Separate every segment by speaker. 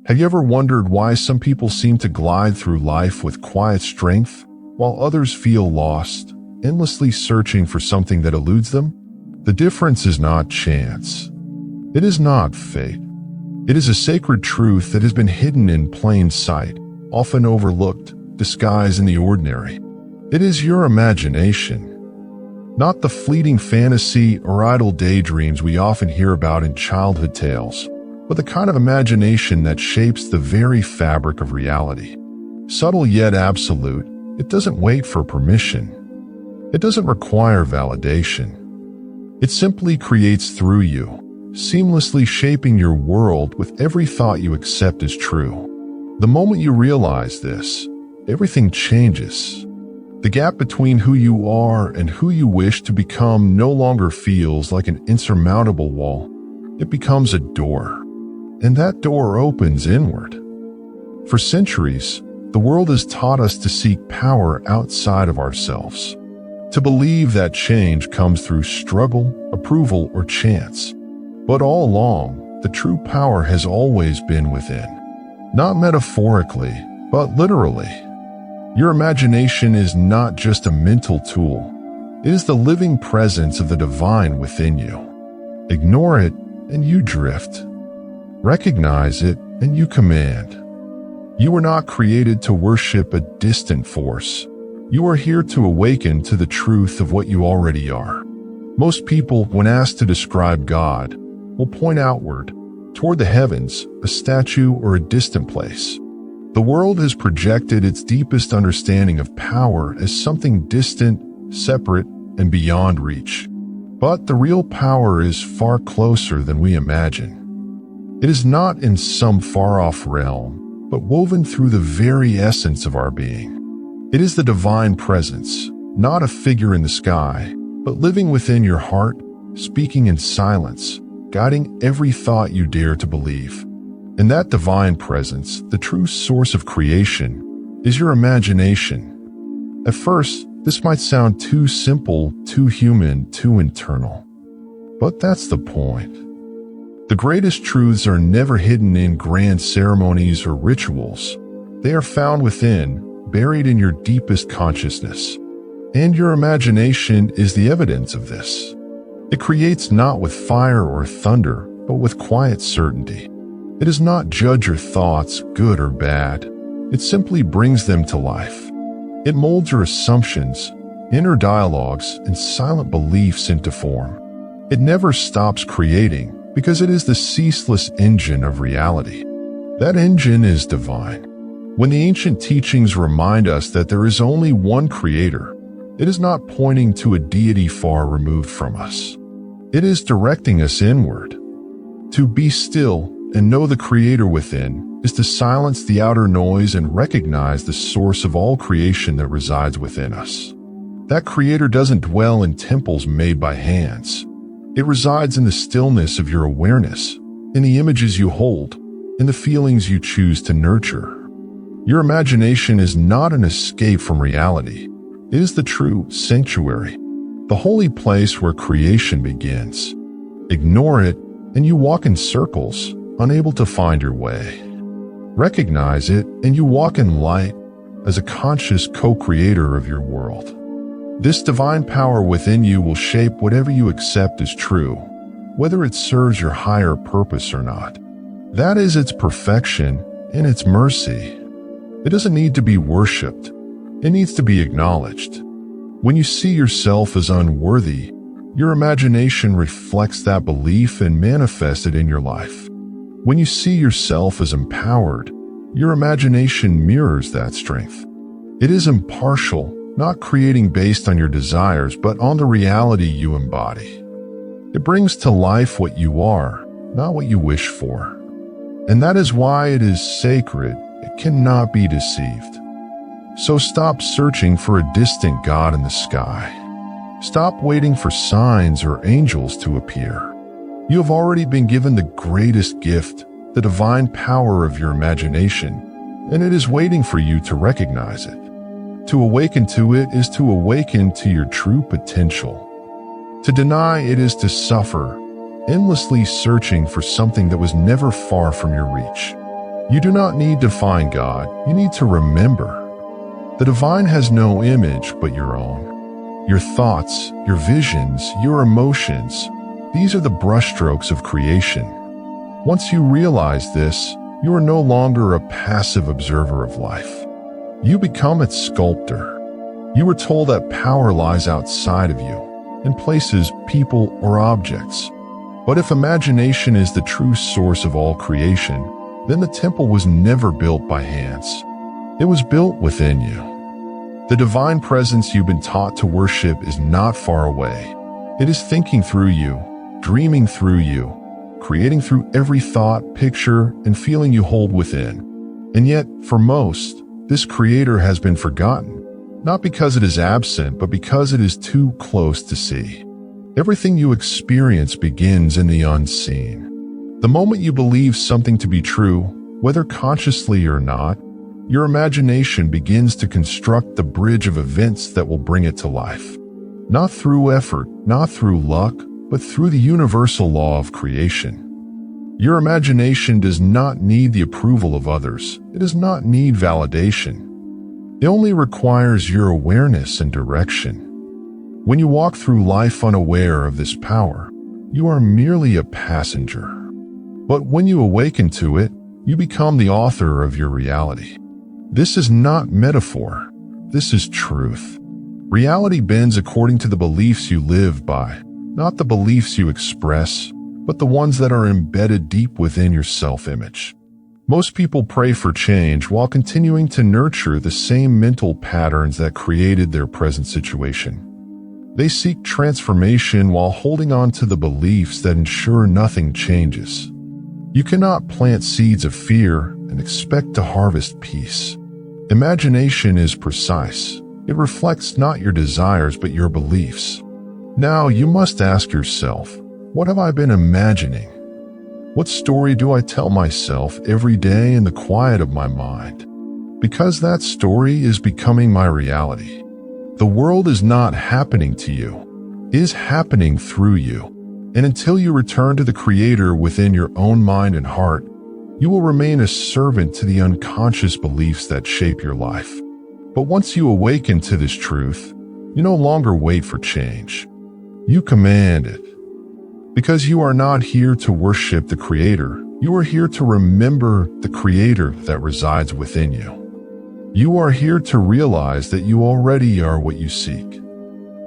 Speaker 1: Have you ever wondered why some people seem to glide through life with quiet strength, while others feel lost, endlessly searching for something that eludes them? The difference is not chance. It is not fate. It is a sacred truth that has been hidden in plain sight, often overlooked, disguised in the ordinary. It is your imagination. Not the fleeting fantasy or idle daydreams we often hear about in childhood tales, but the kind of imagination that shapes the very fabric of reality. Subtle yet absolute, it doesn't wait for permission. It doesn't require validation. It simply creates through you, seamlessly shaping your world with every thought you accept as true. The moment you realize this, everything changes. The gap between who you are and who you wish to become no longer feels like an insurmountable wall. It becomes a door, and that door opens inward. For centuries, the world has taught us to seek power outside of ourselves, to believe that change comes through struggle, approval, or chance. But all along, the true power has always been within. Not metaphorically, but literally. Your imagination is not just a mental tool. It is the living presence of the divine within you. Ignore it, and you drift. Recognize it, and you command. You were not created to worship a distant force. You are here to awaken to the truth of what you already are. Most people, when asked to describe God, will point outward, toward the heavens, a statue, or a distant place. The world has projected its deepest understanding of power as something distant, separate, and beyond reach. But the real power is far closer than we imagine. It is not in some far-off realm, but woven through the very essence of our being. It is the divine presence, not a figure in the sky, but living within your heart, speaking in silence, guiding every thought you dare to believe. And that divine presence, the true source of creation, is your imagination. At first, this might sound too simple, too human, too internal. But that's the point. The greatest truths are never hidden in grand ceremonies or rituals. They are found within, buried in your deepest consciousness. And your imagination is the evidence of this. It creates not with fire or thunder, but with quiet certainty. It does not judge your thoughts, good or bad. It simply brings them to life. It molds your assumptions, inner dialogues, and silent beliefs into form. It never stops creating because it is the ceaseless engine of reality. That engine is divine. When the ancient teachings remind us that there is only one creator, it is not pointing to a deity far removed from us. It is directing us inward. To be still and know the Creator within is to silence the outer noise and recognize the source of all creation that resides within us. That Creator doesn't dwell in temples made by hands. It resides in the stillness of your awareness, in the images you hold, in the feelings you choose to nurture. Your imagination is not an escape from reality. It is the true sanctuary, the holy place where creation begins. Ignore it, and you walk in circles, unable to find your way. Recognize it, and you walk in light as a conscious co-creator of your world. This divine power within you will shape whatever you accept as true, whether it serves your higher purpose or not. That is its perfection and its mercy. It doesn't need to be worshipped. It needs to be acknowledged. When you see yourself as unworthy, your imagination reflects that belief and manifests it in your life. When you see yourself as empowered, your imagination mirrors that strength. It is impartial, not creating based on your desires, but on the reality you embody. It brings to life what you are, not what you wish for. And that is why it is sacred. It cannot be deceived. So stop searching for a distant God in the sky. Stop waiting for signs or angels to appear. You have already been given the greatest gift, the divine power of your imagination, and it is waiting for you to recognize it. To awaken to it is to awaken to your true potential. To deny it is to suffer, endlessly searching for something that was never far from your reach. You do not need to find God, you need to remember. The divine has no image but your own. Your thoughts, your visions, your emotions, these are the brushstrokes of creation. Once you realize this, you are no longer a passive observer of life. You become its sculptor. You were told that power lies outside of you, in places, people, or objects. But if imagination is the true source of all creation, then the temple was never built by hands. It was built within you. The divine presence you've been taught to worship is not far away. It is thinking through you, dreaming through you, creating through every thought, picture, and feeling you hold within. And yet, for most, this creator has been forgotten, not because it is absent, but because it is too close to see. Everything you experience begins in the unseen. The moment you believe something to be true, whether consciously or not, your imagination begins to construct the bridge of events that will bring it to life. Not through effort, not through luck, but through the universal law of creation. Your imagination does not need the approval of others. It does not need validation. It only requires your awareness and direction. When you walk through life unaware of this power, you are merely a passenger. But when you awaken to it, you become the author of your reality. This is not metaphor. This is truth. Reality bends according to the beliefs you live by, not the beliefs you express, but the ones that are embedded deep within your self-image. Most people pray for change while continuing to nurture the same mental patterns that created their present situation. They seek transformation while holding on to the beliefs that ensure nothing changes. You cannot plant seeds of fear and expect to harvest peace. Imagination is precise. It reflects not your desires but your beliefs. Now you must ask yourself, what have I been imagining? What story do I tell myself every day in the quiet of my mind? Because that story is becoming my reality. The world is not happening to you. It is happening through you. And until you return to the Creator within your own mind and heart, you will remain a servant to the unconscious beliefs that shape your life. But once you awaken to this truth, you no longer wait for change. You command it. Because you are not here to worship the Creator, you are here to remember the Creator that resides within you. You are here to realize that you already are what you seek.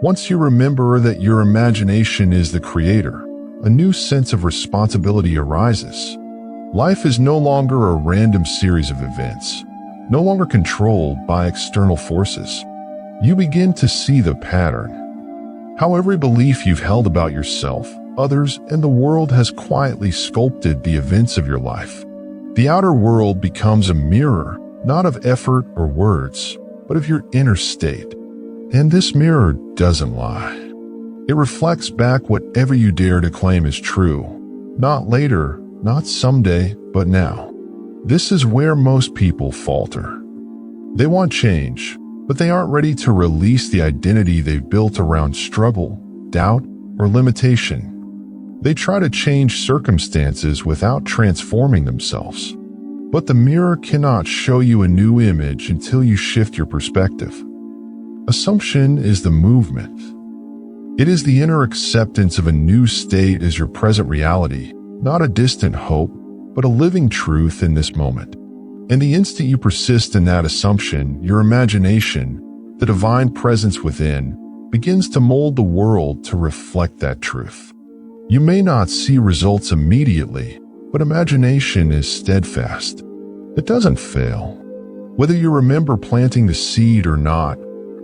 Speaker 1: Once you remember that your imagination is the Creator, a new sense of responsibility arises. Life is no longer a random series of events, no longer controlled by external forces. You begin to see the pattern. How every belief you've held about yourself, others, and the world has quietly sculpted the events of your life. The outer world becomes a mirror, not of effort or words, but of your inner state. And this mirror doesn't lie. It reflects back whatever you dare to claim is true. Not later, not someday, but now. This is where most people falter. They want change, but they aren't ready to release the identity they've built around struggle, doubt, or limitation. They try to change circumstances without transforming themselves. But the mirror cannot show you a new image until you shift your perspective. Assumption is the movement. It is the inner acceptance of a new state as your present reality, not a distant hope, but a living truth in this moment. And the instant you persist in that assumption, your imagination, the divine presence within, begins to mold the world to reflect that truth. You may not see results immediately, but imagination is steadfast. It doesn't fail. Whether you remember planting the seed or not,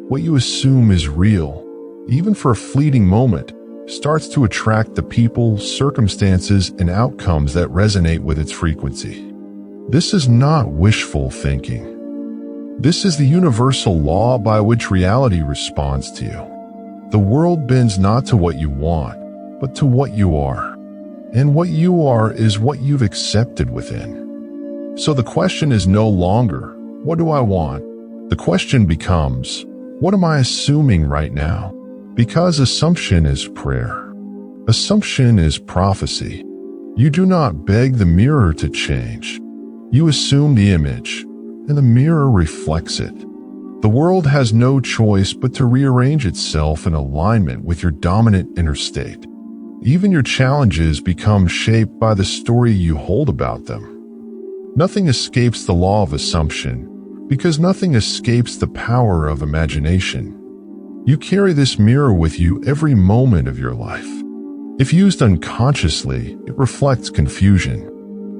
Speaker 1: what you assume is real, even for a fleeting moment, starts to attract the people, circumstances, and outcomes that resonate with its frequency. This is not wishful thinking. This is the universal law by which reality responds to you. The world bends not to what you want, but to what you are. And what you are is what you've accepted within. So the question is no longer, what do I want? The question becomes, what am I assuming right now? Because assumption is prayer. Assumption is prophecy. You do not beg the mirror to change. You assume the image, and the mirror reflects it. The world has no choice but to rearrange itself in alignment with your dominant inner state. Even your challenges become shaped by the story you hold about them. Nothing escapes the law of assumption, because nothing escapes the power of imagination. You carry this mirror with you every moment of your life. If used unconsciously, it reflects confusion.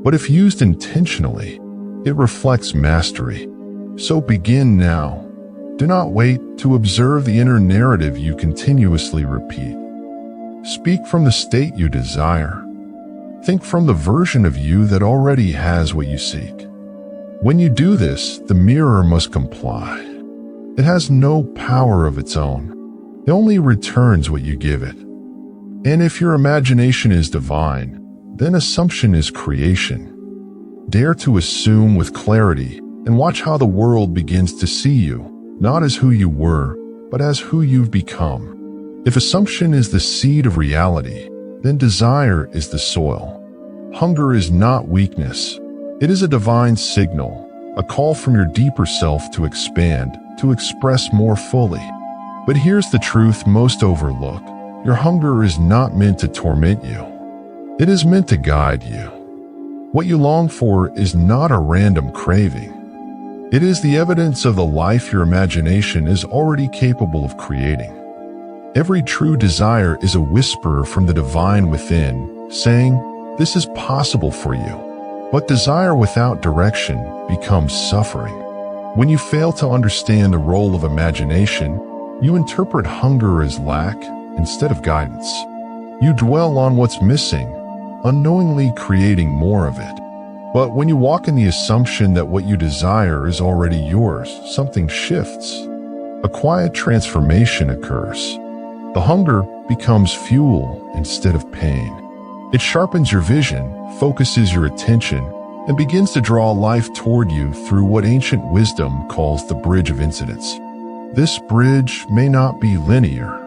Speaker 1: But if used intentionally, it reflects mastery. So begin now. Do not wait to observe the inner narrative you continuously repeat. Speak from the state you desire. Think from the version of you that already has what you seek. When you do this, the mirror must comply. It has no power of its own. It only returns what you give it. And if your imagination is divine, then assumption is creation. Dare to assume with clarity and watch how the world begins to see you, not as who you were, but as who you've become. If assumption is the seed of reality, then desire is the soil. Hunger is not weakness. It is a divine signal, a call from your deeper self to expand, to express more fully. But here's the truth most overlook. Your hunger is not meant to torment you. It is meant to guide you. What you long for is not a random craving. It is the evidence of the life your imagination is already capable of creating. Every true desire is a whisper from the divine within, saying, "This is possible for you." But desire without direction becomes suffering. When you fail to understand the role of imagination, you interpret hunger as lack instead of guidance. You dwell on what's missing, unknowingly creating more of it. But when you walk in the assumption that what you desire is already yours, something shifts. A quiet transformation occurs. The hunger becomes fuel instead of pain. It sharpens your vision, focuses your attention, and begins to draw life toward you through what ancient wisdom calls the bridge of incidents. This bridge may not be linear.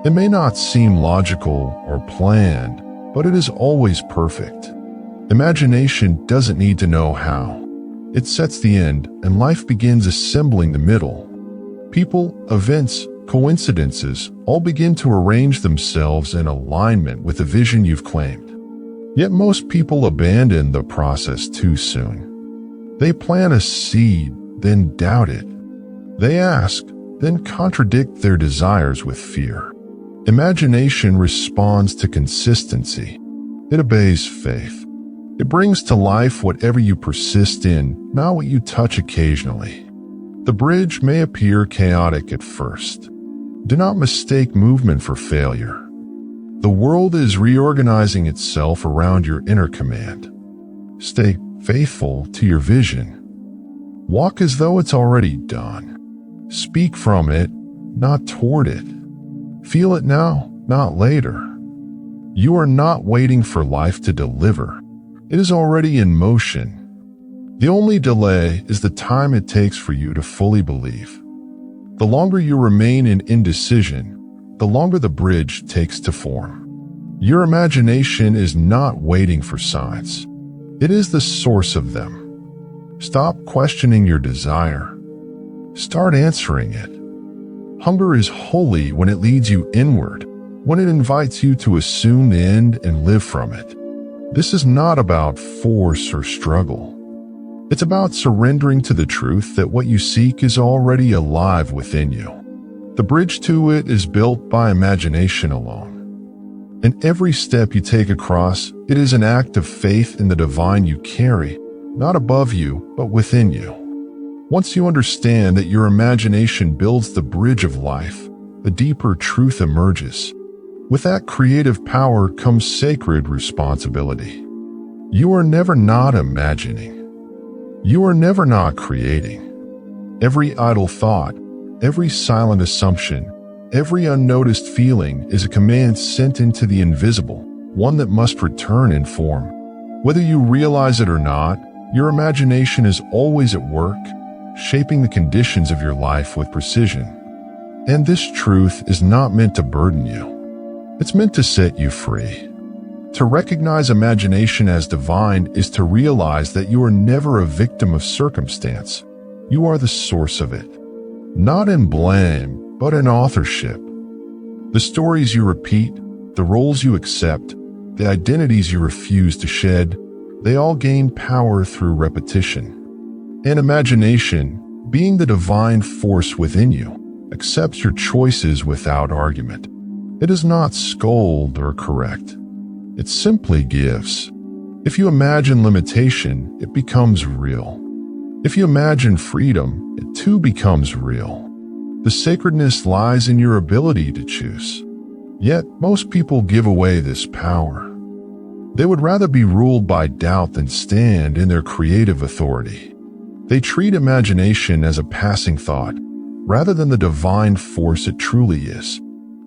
Speaker 1: It may not seem logical or planned, but it is always perfect. Imagination doesn't need to know how. It sets the end, and life begins assembling the middle. People, events, coincidences all begin to arrange themselves in alignment with the vision you've claimed. Yet most people abandon the process too soon. They plant a seed, then doubt it. They ask, then contradict their desires with fear. Imagination responds to consistency. It obeys faith. It brings to life whatever you persist in, not what you touch occasionally. The bridge may appear chaotic at first. Do not mistake movement for failure. The world is reorganizing itself around your inner command. Stay faithful to your vision. Walk as though it's already done. Speak from it, not toward it. Feel it now, not later. You are not waiting for life to deliver. It is already in motion. The only delay is the time it takes for you to fully believe. The longer you remain in indecision, the longer the bridge takes to form. Your imagination is not waiting for signs. It is the source of them. Stop questioning your desire. Start answering it. Hunger is holy when it leads you inward, when it invites you to assume the end and live from it. This is not about force or struggle. It's about surrendering to the truth that what you seek is already alive within you. The bridge to it is built by imagination alone. And every step you take across, it is an act of faith in the divine you carry, not above you, but within you. Once you understand that your imagination builds the bridge of life, a deeper truth emerges. With that creative power comes sacred responsibility. You are never not imagining. You are never not creating. Every idle thought, every silent assumption, every unnoticed feeling is a command sent into the invisible, one that must return in form. Whether you realize it or not, your imagination is always at work, shaping the conditions of your life with precision. And this truth is not meant to burden you. It's meant to set you free. To recognize imagination as divine is to realize that you are never a victim of circumstance. You are the source of it. Not in blame, but in authorship. The stories you repeat, the roles you accept, the identities you refuse to shed, they all gain power through repetition. In imagination, being the divine force within you, accepts your choices without argument. It does not scold or correct. It simply gives. If you imagine limitation, it becomes real. If you imagine freedom, it too becomes real. The sacredness lies in your ability to choose. Yet, most people give away this power. They would rather be ruled by doubt than stand in their creative authority. They treat imagination as a passing thought, rather than the divine force it truly is.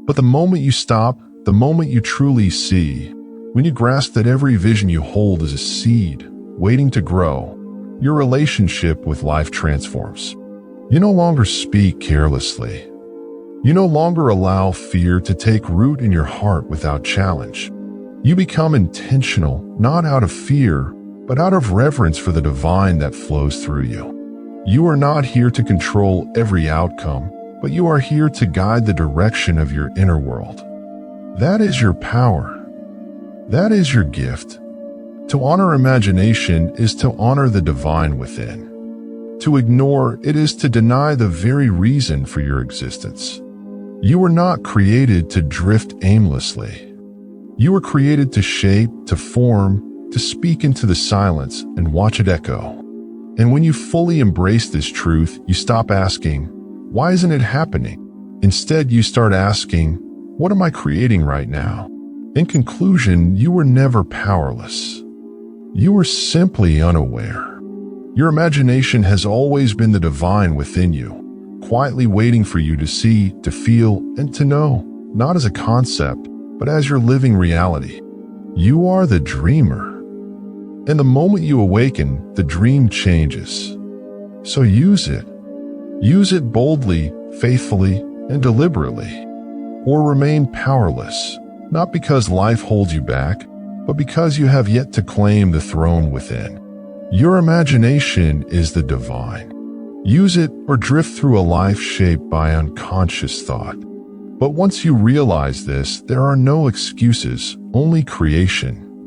Speaker 1: But the moment you stop, the moment you truly see, when you grasp that every vision you hold is a seed, waiting to grow, your relationship with life transforms. You no longer speak carelessly. You no longer allow fear to take root in your heart without challenge. You become intentional, not out of fear, but out of reverence for the divine that flows through you. You are not here to control every outcome, but you are here to guide the direction of your inner world. That is your power. That is your gift. To honor imagination is to honor the divine within. To ignore it is to deny the very reason for your existence. You were not created to drift aimlessly. You were created to shape, to form, to speak into the silence and watch it echo. And when you fully embrace this truth, you stop asking, "Why isn't it happening?" Instead, you start asking, "What am I creating right now?" In conclusion, you were never powerless. You were simply unaware. Your imagination has always been the divine within you, quietly waiting for you to see, to feel, and to know, not as a concept, but as your living reality. You are the dreamer. And the moment you awaken, the dream changes. So use it. Use it boldly, faithfully, and deliberately. Or remain powerless. Not because life holds you back, but because you have yet to claim the throne within. Your imagination is the divine. Use it or drift through a life shaped by unconscious thought. But once you realize this, there are no excuses, only creation.